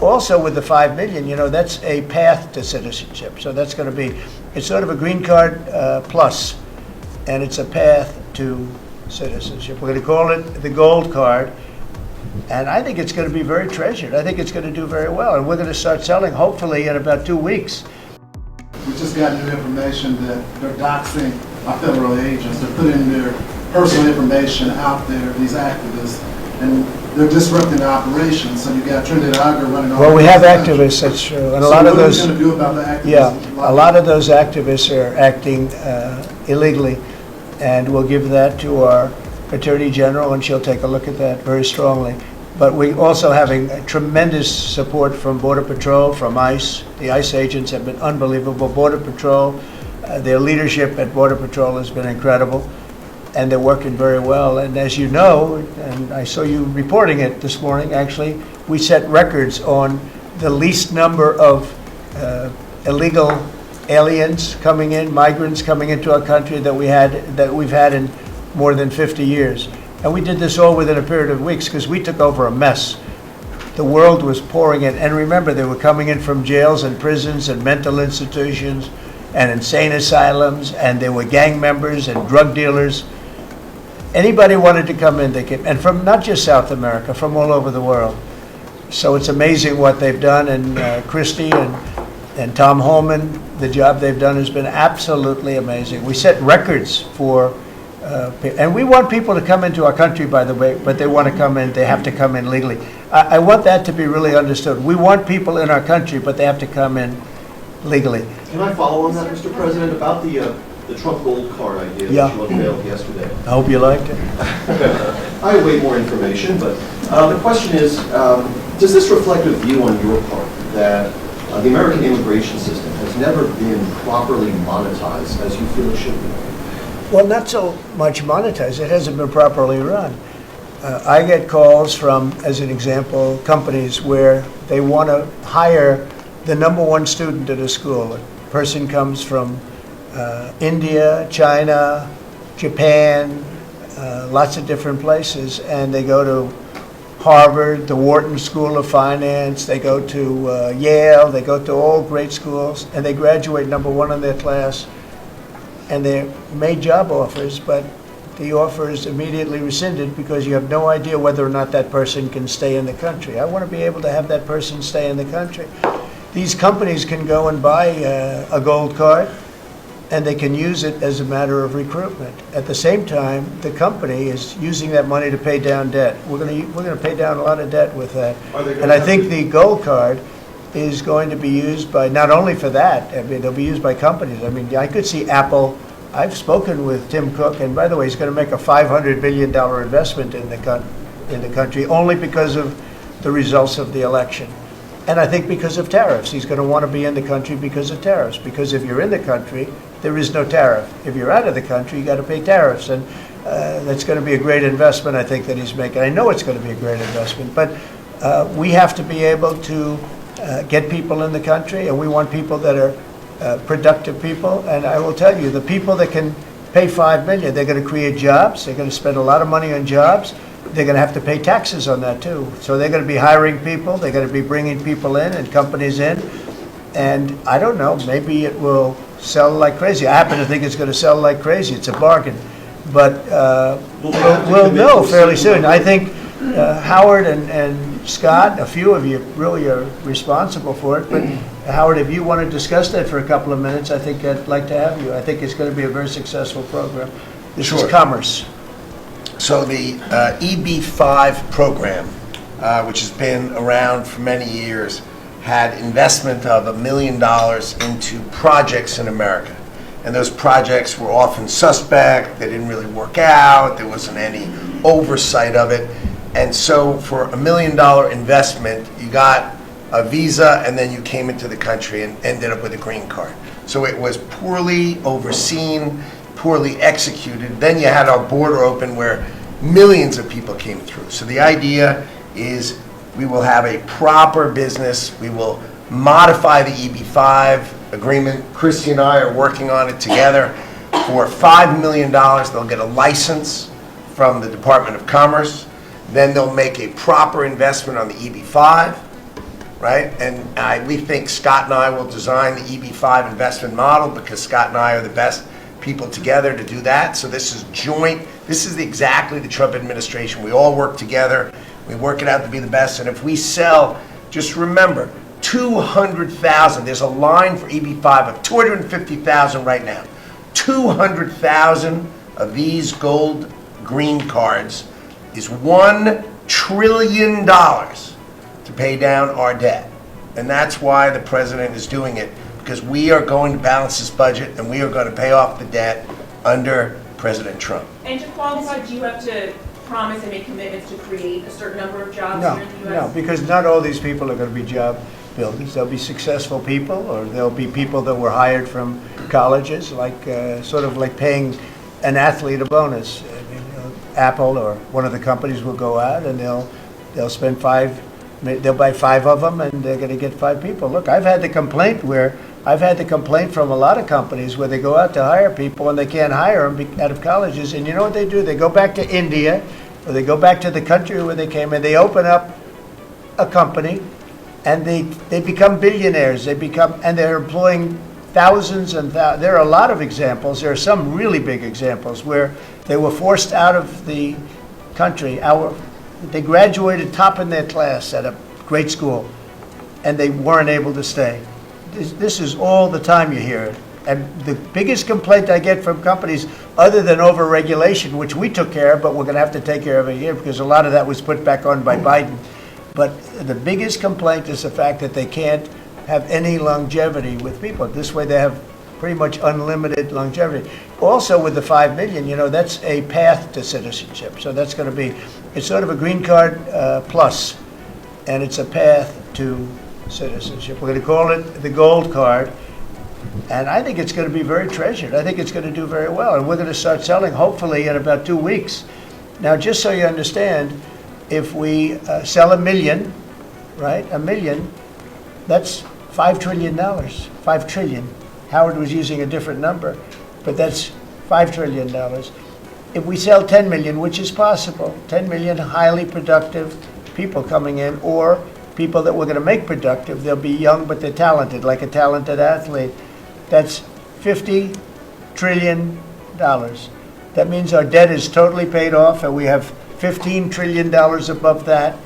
also with the 5 million, that's a path to citizenship. So that's going to be, it's sort of a green card plus, and it's a path to citizenship. We're going to call it the gold card, and I think it's going to be very treasured. I think it's going to do very well, and we're going to start selling hopefully in about 2 weeks. We just got new information that they're doxing our federal agents. They're putting their personal information out there, these activists, and they're disrupting the operation. So you got Trinidad Agar running all. Well, we have activists, that's true, and a lot of those. What are we going to do about the activists? Yeah, a lot of those activists are acting illegally, and we'll give that to our Attorney General, and she'll take a look at that very strongly. But we also having tremendous support from Border Patrol, from ICE. The ICE agents have been unbelievable. Border Patrol, their leadership at Border Patrol has been incredible, and they're working very well. And as you know, and I saw you reporting it this morning, actually, we set records on the least number of illegal aliens coming in, migrants coming into our country that we've had in more than 50 years. And we did this all within a period of weeks because we took over a mess. The world was pouring in. And remember, they were coming in from jails and prisons and mental institutions and insane asylums, and they were gang members and drug dealers. Anybody wanted to come in, they came. And from not just South America, from all over the world. So it's amazing what they've done. And Christie and Tom Holman, the job they've done has been absolutely amazing. We set records for and we want people to come into our country, by the way, but they want to come in, they have to come in legally. I want that to be really understood. We want people in our country, but they have to come in legally. Can I follow on that, Mr. President, about the Trump gold card idea that you unveiled yesterday? I hope you liked it. I have way more information, but the question is, does this reflect a view on your part that the American immigration system has never been properly monetized as you feel it should be? Well, not so much monetized. It hasn't been properly run. I get calls from, as an example, companies where they want to hire the #1 student at a school. A person comes from India, China, Japan, lots of different places, and they go to Harvard, the Wharton School of Finance, they go to Yale, they go to all great schools, and they graduate #1 in their class. And they're made job offers, but the offer is immediately rescinded because you have no idea whether or not that person can stay in the country. I want to be able to have that person stay in the country. These companies can go and buy a gold card, and they can use it as a matter of recruitment. At the same time, the company is using that money to pay down debt. We're going to pay down a lot of debt with that. And I think the gold card is going to be used by, not only for that, I mean, they'll be used by companies. I mean, I could see Apple. I've spoken with Tim Cook, and by the way, he's going to make a $500 billion investment in the country only because of the results of the election. And I think because of tariffs. He's going to want to be in the country because of tariffs. Because if you're in the country, there is no tariff. If you're out of the country, you got to pay tariffs. And that's going to be a great investment, I think, that he's making. I know it's going to be a great investment, but we have to be able to get people in the country, and we want people that are productive people. And I will tell you, the people that can pay $5 million, they're going to create jobs. They're going to spend a lot of money on jobs. They're going to have to pay taxes on that too. So they're going to be hiring people. They're going to be bringing people in and companies in. And I don't know, maybe it will sell like crazy. I happen to think it's going to sell like crazy. It's a bargain. But we'll know fairly soon. I think Howard and Scott, a few of you really are responsible for it, but Howard, if you want to discuss that for a couple of minutes, I think I'd like to have you. I think it's going to be a very successful program. This is commerce. So the EB-5 program, which has been around for many years, had investment of $1 million into projects in America. And those projects were often suspect, they didn't really work out, there wasn't any oversight of it. And so for $1 million investment, you got a visa, and then you came into the country and ended up with a green card. So it was poorly overseen, poorly executed. Then you had our border open where millions of people came through. So the idea is we will have a proper business. We will modify the EB-5 agreement. Christy and I are working on it together. For $5 million, they'll get a license from the Department of Commerce. Then they'll make a proper investment on the EB-5. right? And we think Scott and I will design the EB5 investment model because Scott and I are the best people together to do that. So this is joint. This is exactly the Trump administration. We all work together. We work it out to be the best. And if we sell, just remember, 200,000. There's a line for EB5 of 250,000 right now. 200,000 of these gold green cards is $1 trillion to pay down our debt. And that's why the president is doing it, because we are going to balance this budget and we are going to pay off the debt under President Trump. And to qualify, do you have to promise and make commitments to create a certain number of jobs No, here in the no, U.S.? because not all these people are going to be job builders. There'll be successful people, or there'll be people that were hired from colleges, like sort of like paying an athlete a bonus. I mean, Apple or one of the companies will go out and they'll spend they'll buy 5 of them and they're going to get 5 people. Look, I've had the complaint from a lot of companies where they go out to hire people and they can't hire them out of colleges. And you know what they do? They go back to India or they go back to the country where they came and they open up a company and they become billionaires. And they're employing thousands and thousands. There are a lot of examples. There are some really big examples where they were forced out of the country. They graduated top in their class at a great school and they weren't able to stay. This is all the time you hear it. And the biggest complaint I get from companies, other than over-regulation, which we took care of, but we're going to have to take care of it here because a lot of that was put back on by Biden. But the biggest complaint is the fact that they can't have any longevity with people. This way they have pretty much unlimited longevity. Also with the 5 million, that's a path to citizenship. So that's going to be, it's sort of a green card plus, and it's a path to citizenship. We're going to call it the gold card, and I think it's going to be very treasured. I think it's going to do very well, and we're going to start selling hopefully in about 2 weeks. Now, just so you understand, if we sell 1 million, right, 1 million, that's $5 trillion, 5 trillion. Howard was using a different number, but that's $5 trillion. If we sell 10 million, which is possible, 10 million highly productive people coming in, or people that we're going to make productive, they'll be young but they're talented, like a talented athlete, that's $50 trillion. That means our debt is totally paid off and we have $15 trillion above that.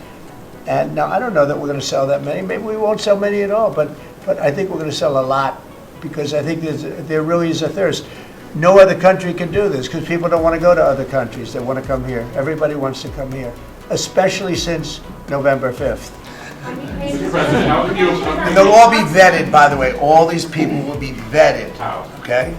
And now, I don't know that we're going to sell that many. Maybe we won't sell many at all, but I think we're going to sell a lot because I think there really is a thirst. No other country can do this because people don't want to go to other countries. They want to come here. Everybody wants to come here, especially since November 5th. Mr. President, how can you... And they'll all be vetted, by the way. All these people will be vetted, okay?